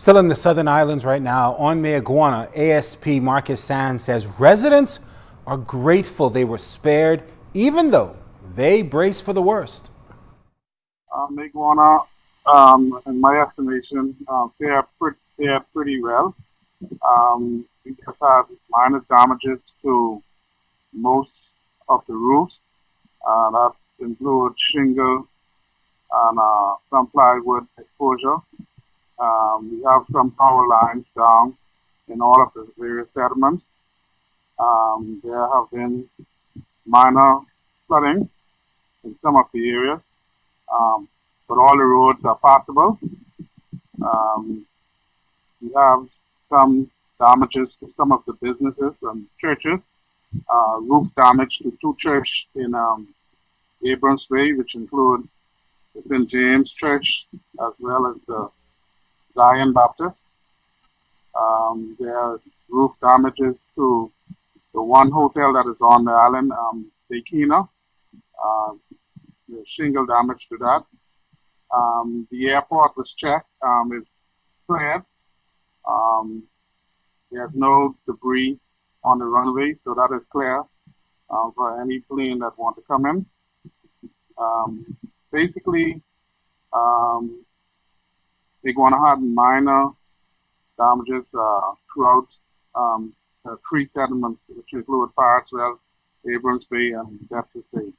Still in the Southern Islands right now, on Mayaguana, ASP Marcus Sands says residents are grateful they were spared, even though they brace for the worst. Mayaguana, in my estimation, fare pretty well. We just had minor damages to most of the roofs. That includes shingle and some plywood exposure. We have some power lines down in all of the various settlements. There have been minor flooding in some of the areas, but all the roads are passable. We have some damages to some of the businesses and churches. Roof damage to two churches in Abrams Bay, which include the St. James Church as well as the Zion Baptist. There are roof damages to the one hotel that is on the island, Mayaguana. There's shingle damage to that. The airport was checked, is cleared. There's no debris on the runway, so that is clear for any plane that want to come in. Basically, Mayaguana had minor damages throughout the three settlements, which include Parksville, Abrams Bay, and Deptford Bay.